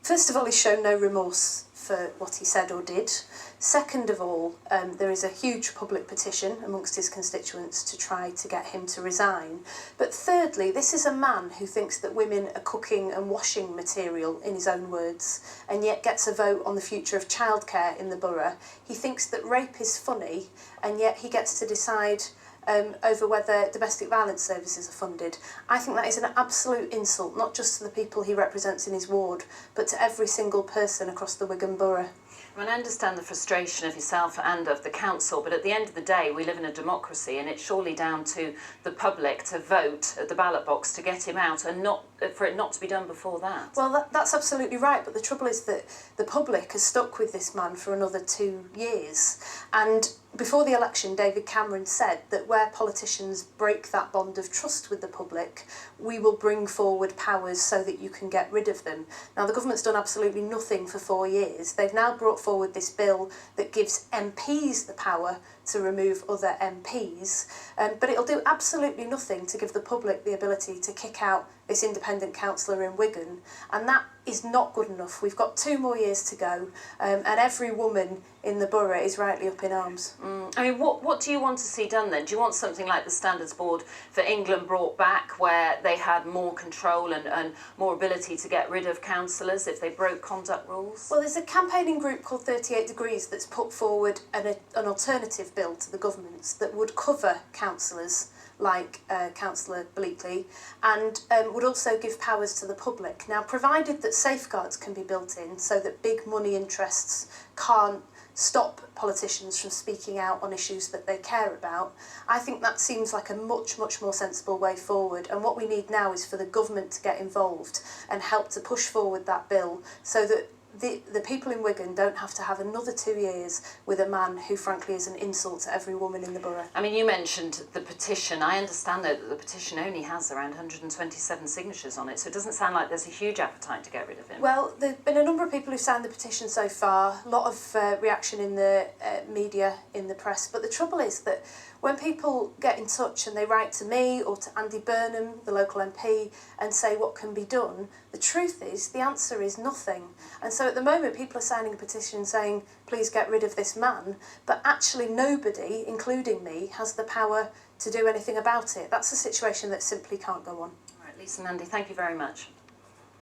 First of all, he's shown no remorse for what he said or did. Second of all, there is a huge public petition amongst his constituents to try to get him to resign. But thirdly, this is a man who thinks that women are cooking and washing material, in his own words, and yet gets a vote on the future of childcare in the borough. He thinks that rape is funny, and yet he gets to decide over whether domestic violence services are funded. I think that is an absolute insult, not just to the people he represents in his ward, but to every single person across the Wigan borough. I mean, I understand the frustration of yourself and of the council, but at the end of the day, we live in a democracy, and it's surely down to the public to vote at the ballot box to get him out, and not for it not to be done before that. Well, that's absolutely right, but the trouble is that the public has stuck with this man for another 2 years. And before the election, David Cameron said that where politicians break that bond of trust with the public, we will bring forward powers so that you can get rid of them. Now, the government's done absolutely nothing for 4 years. They've now brought forward this bill that gives MPs the power to remove other MPs, but it'll do absolutely nothing to give the public the ability to kick out this independent councillor in Wigan, and that is not good enough. We've got 2 more years to go, and every woman in the borough is rightly up in arms. I mean, what do you want to see done then? Do you want something like the Standards Board for England brought back, where they had more control and more ability to get rid of councillors if they broke conduct rules? Well, there's a campaigning group called 38 Degrees that's put forward an alternative bill to the government's that would cover councillors like Councillor Bleakley, and would also give powers to the public. Now, provided that safeguards can be built in so that big money interests can't stop politicians from speaking out on issues that they care about, I think that seems like a much more sensible way forward. And what we need now is for the government to get involved and help to push forward that bill so that the people in Wigan don't have to have another 2 years with a man who frankly is an insult to every woman in the borough. I mean, you mentioned the petition. I understand though that the petition only has around 127 signatures on it, so it doesn't sound like there's a huge appetite to get rid of him. Well, there's been a number of people who've signed the petition so far, a lot of reaction in the media, in the press, but the trouble is that when people get in touch and they write to me or to Andy Burnham, the local MP, and say what can be done, the truth is the answer is nothing. And so at the moment people are signing a petition saying please get rid of this man, but actually nobody, including me, has the power to do anything about it. That's a situation that simply can't go on. All right, Lisa, Nandy, thank you very much.